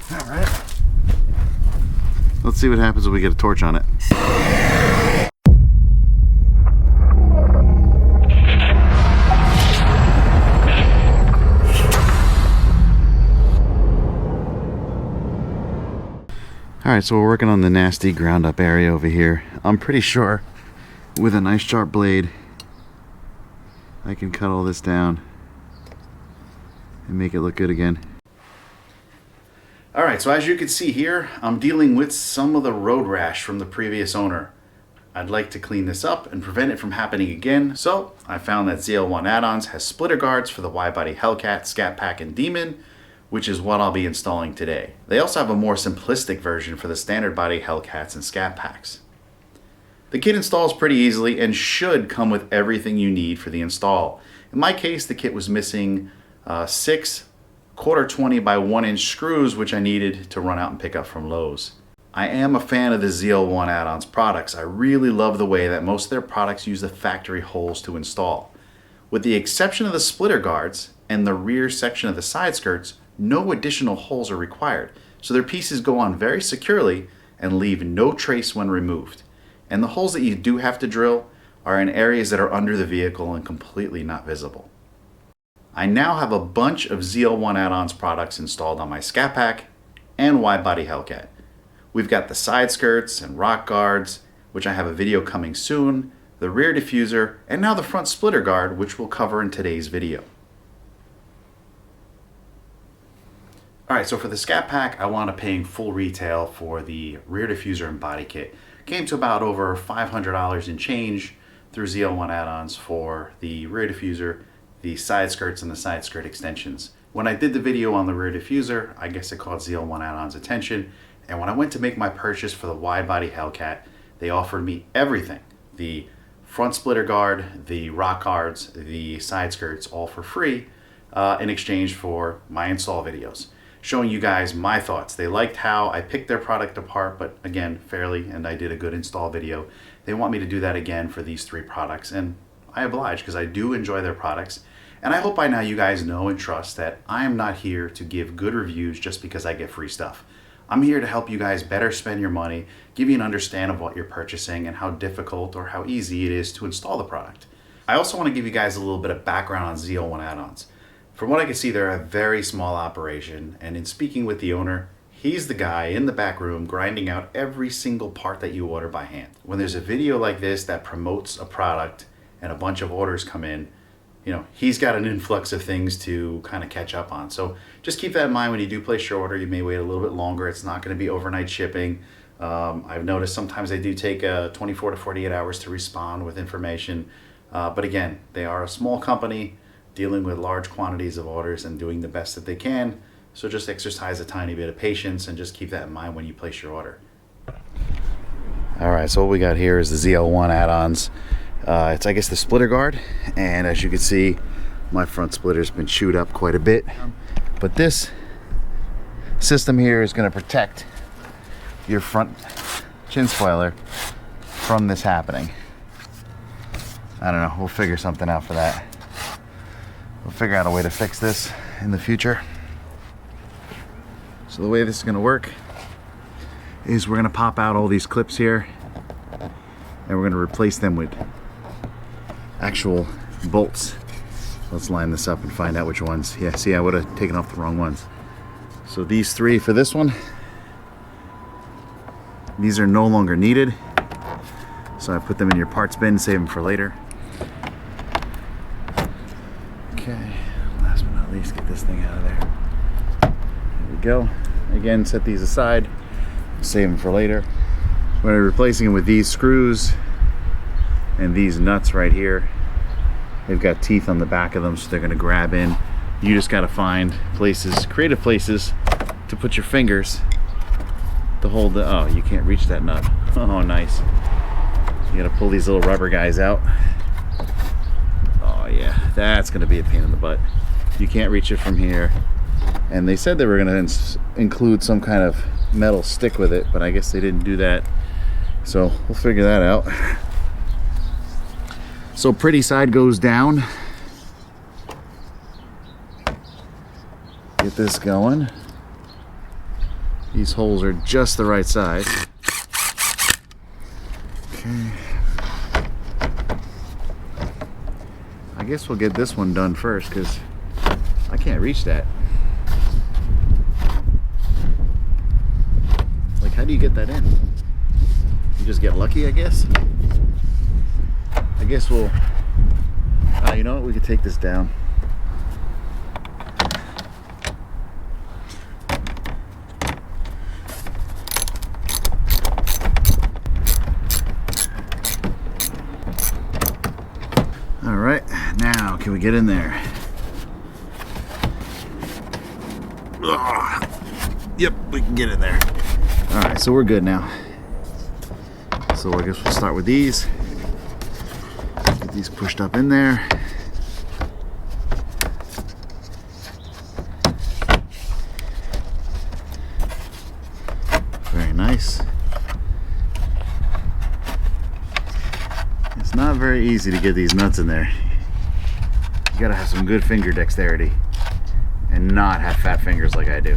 All right. Let's see what happens when we get a torch on it. Alright, so we're working on the nasty ground up area over here. I'm pretty sure with a nice sharp blade I can cut all this down and make it look good again. Alright, so as you can see here, I'm dealing with some of the road rash from the previous owner. I'd like to clean this up and prevent it from happening again, so I found that ZL1 Addons has splitter guards for the Widebody Hellcat, Scat Pack, and Demon, which is what I'll be installing today. They also have a more simplistic version for the standard body Hellcats and Scat Packs. The kit installs pretty easily and should come with everything you need for the install. In my case, the kit was missing 6 1/4 by 1 inch screws, which I needed to run out and pick up from Lowe's. I am a fan of the ZL1 Addons products. I really love the way that most of their products use the factory holes to install. With the exception of the splitter guards and the rear section of the side skirts, no additional holes are required, so their pieces go on very securely and leave no trace when removed. And the holes that you do have to drill are in areas that are under the vehicle and completely not visible. I now have a bunch of ZL1 Addons products installed on my Scat Pack and Widebody Hellcat. We've got the side skirts and rock guards, which I have a video coming soon, the rear diffuser, and now the front splitter guard, which we'll cover in today's video. Alright, so for the Scat Pack, I wound up paying full retail for the rear diffuser and body kit. Came to about over $500 in change through ZL1 Addons for the rear diffuser, the side skirts, and the side skirt extensions. When I did the video on the rear diffuser, I guess it caught ZL1 Addons' attention, and when I went to make my purchase for the Widebody Hellcat, they offered me everything. The front splitter guard, the rock guards, the side skirts, all for free in exchange for my install videos, showing you guys my thoughts. They liked how I picked their product apart, but again, fairly, and I did a good install video. They want me to do that again for these 3 products, and I oblige because I do enjoy their products. And I hope by now you guys know and trust that I am not here to give good reviews just because I get free stuff. I'm here to help you guys better spend your money, give you an understanding of what you're purchasing and how difficult or how easy it is to install the product. I also want to give you guys a little bit of background on ZL1 Addons. From what I can see, they're a very small operation, and in speaking with the owner, he's the guy in the back room grinding out every single part that you order by hand. When there's a video like this that promotes a product and a bunch of orders come in, you know, he's got an influx of things to kind of catch up on. So just keep that in mind when you do place your order. You may wait a little bit longer. It's not going to be overnight shipping. I've noticed sometimes they do take 24 to 48 hours to respond with information. But again, they are a small company dealing with large quantities of orders and doing the best that they can. So just exercise a tiny bit of patience and just keep that in mind when you place your order. All right, so what we got here is the ZL1 Addons. It's, I guess, the splitter guard, and as you can see, my front splitter's been chewed up quite a bit. But this system here is going to protect your front chin spoiler from this happening. I don't know, we'll figure something out for that. We'll figure out a way to fix this in the future. So the way this is going to work is we're going to pop out all these clips here and we're going to replace them with actual bolts. Let's line this up and find out which ones. Yeah, see, I would have taken off the wrong ones. So these 3 for this one, these are no longer needed. So I put them in your parts bin, save them for later. Okay, last but not least, get this thing out of there. There we go. Again, set these aside, save them for later. We're going to be replacing them with these screws and these nuts right here. They've got teeth on the back of them, so they're going to grab in. You just got to find places, creative places, to put your fingers to hold the, oh, you can't reach that nut. Oh, nice. You got to pull these little rubber guys out. Oh yeah, that's going to be a pain in the butt. You can't reach it from here. And they said they were going to include some kind of metal stick with it, but I guess they didn't do that. So we'll figure that out. So pretty side goes down. Get this going. These holes are just the right size. Okay. I guess we'll get this one done first because I can't reach that. Like, how do you get that in? You just get lucky, I guess? I guess we'll... you know what? We could take this down. All right, now can we get in there? Yep, we can get in there. All right, so we're good now. So I guess we'll start with these. Get these pushed up in there. Very nice. It's not very easy to get these nuts in there. You gotta have some good finger dexterity and not have fat fingers like I do.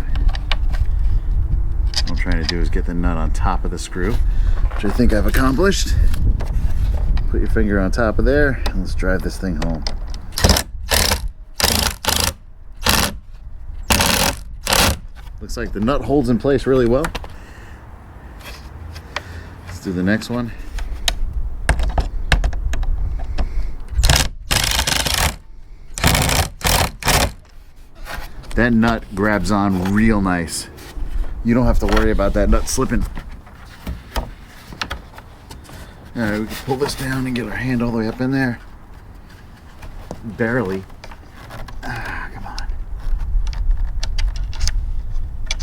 What I'm trying to do is get the nut on top of the screw, which I think I've accomplished. Put your finger on top of there, and let's drive this thing home. Looks like the nut holds in place really well. Let's do the next one. That nut grabs on real nice. You don't have to worry about that nut slipping. All right, we can pull this down and get our hand all the way up in there. Barely. Come on.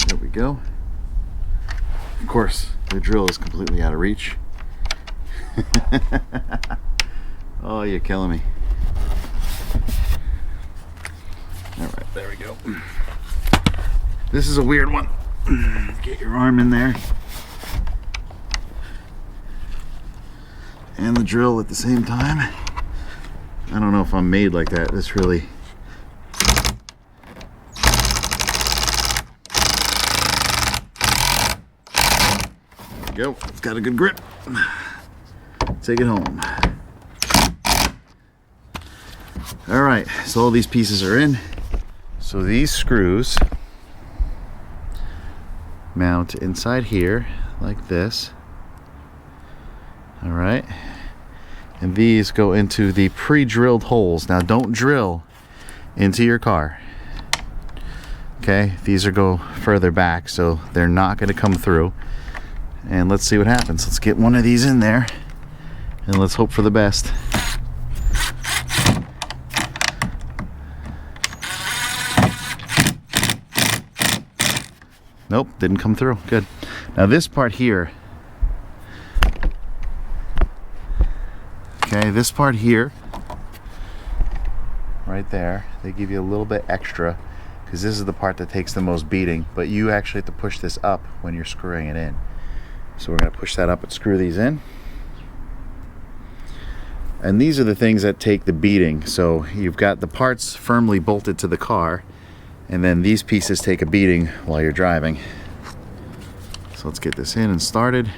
There we go. Of course, the drill is completely out of reach. Oh, you're killing me. All right, there we go. This is a weird one. Get your arm in there. And the drill at the same time. I don't know if I'm made like that. This really... There we go. It's got a good grip. Take it home. All right, so all these pieces are in. So these screws mount inside here like this. All right, and these go into the pre-drilled holes. Now don't drill into your car. Okay, these are go further back, so they're not going to come through. And let's see what happens. Let's get one of these in there and let's hope for the best. Nope, didn't come through. Good. Now this part here, okay, this part here, right there, they give you a little bit extra because this is the part that takes the most beating, but you actually have to push this up when you're screwing it in. So we're going to push that up and screw these in. And these are the things that take the beating. So you've got the parts firmly bolted to the car, and then these pieces take a beating while you're driving. So let's get this in and started.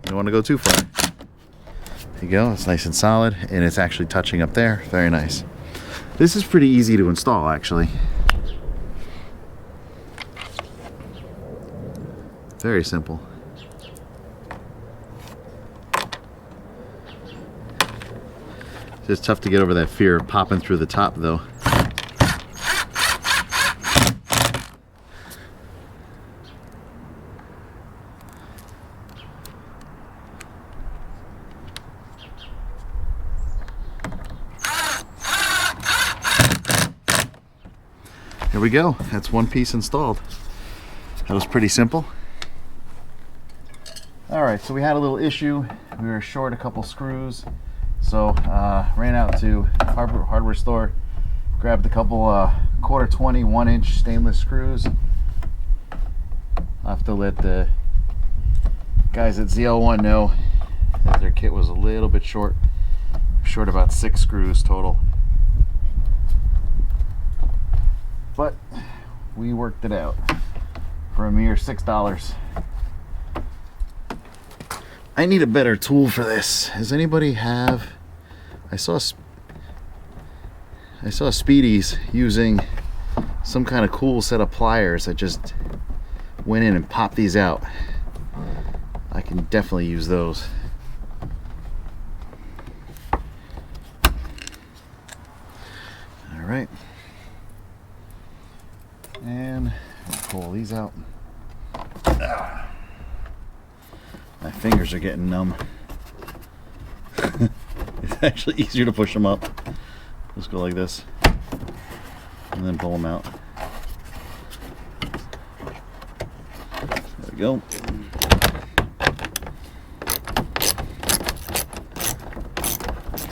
You don't want to go too far. There you go, it's nice and solid, and it's actually touching up there. Very nice. This is pretty easy to install, actually. Very simple. It's just tough to get over that fear of popping through the top, though. There we go. That's one piece installed. That was pretty simple. All right, so we had a little issue. We were short a couple screws. So ran out to hardware store, grabbed a couple quarter 20 1-inch stainless screws. I'll have to let the guys at ZL1 know that they're kit was a little bit short about 6 screws total. But we worked it out for a mere $6. I need a better tool for this. Does anybody have... I saw Speedies using some kind of cool set of pliers that just went in and popped these out. I can definitely use those. All right. And I'll pull these out. My fingers are getting numb. It's actually easier to push them up. Just go like this and then pull them out. There we go.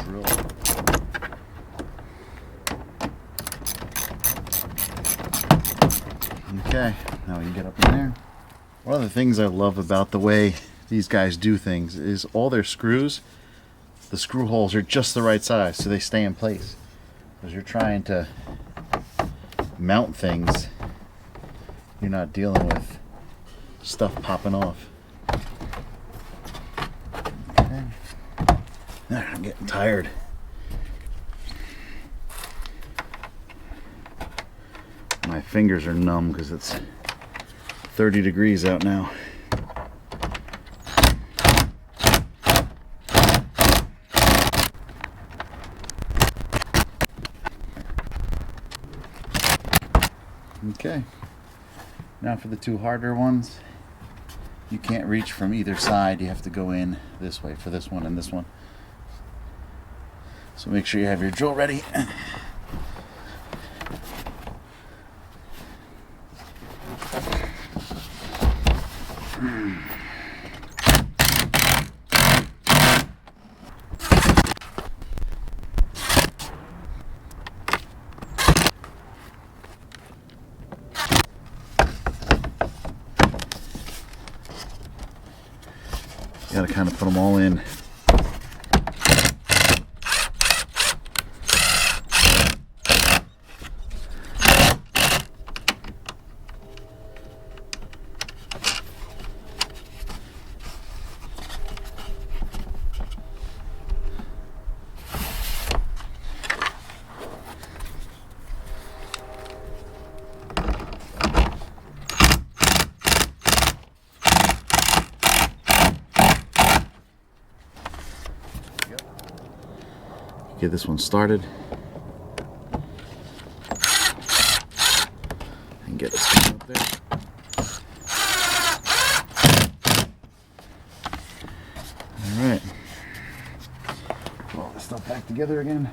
Drill. Okay, now we can get up in there. One of the things I love about the way these guys do things is all their screws, the screw holes are just the right size so they stay in place. As you're trying to mount things, you're not dealing with stuff popping off. Okay. I'm getting tired. My fingers are numb because it's 30 degrees out now. Okay, now for the two harder ones, you can't reach from either side. You have to go in this way for this one and this one. So make sure you have your drill ready. You gotta kind of put them all in. Get this one started and get this one up there. All right, put all this stuff back together again.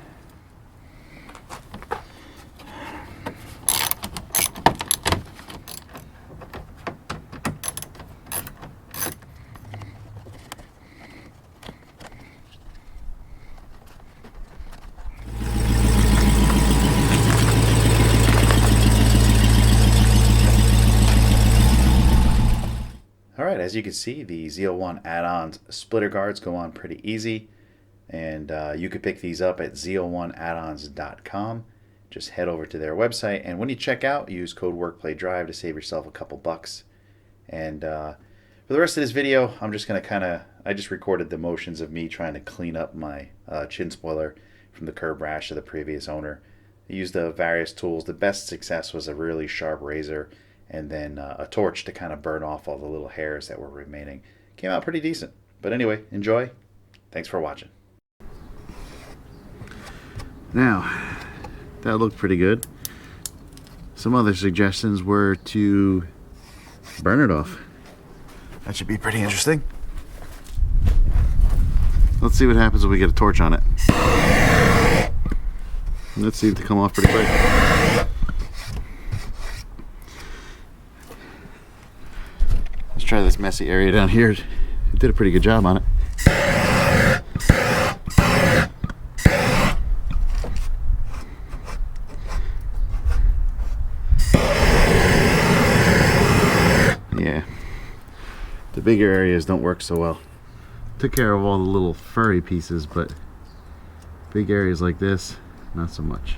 Alright, as you can see, the ZL1 Addons splitter guards go on pretty easy, and you could pick these up at ZL1Addons.com. Just head over to their website, and when you check out, use code WorkPlayDrive to save yourself a couple bucks. And for the rest of this video, I'm just going to I just recorded the motions of me trying to clean up my chin spoiler from the curb rash of the previous owner. I used the various tools. The best success was a really sharp razor and then a torch to kind of burn off all the little hairs that were remaining. Came out pretty decent. But anyway, enjoy. Thanks for watching. Now, that looked pretty good. Some other suggestions were to burn it off. That should be pretty interesting. Let's see what happens when we get a torch on it. That seemed to come off pretty quick. Let's try this messy area down here. It did a pretty good job on it. Yeah. The bigger areas don't work so well. Took care of all the little furry pieces, but big areas like this, not so much.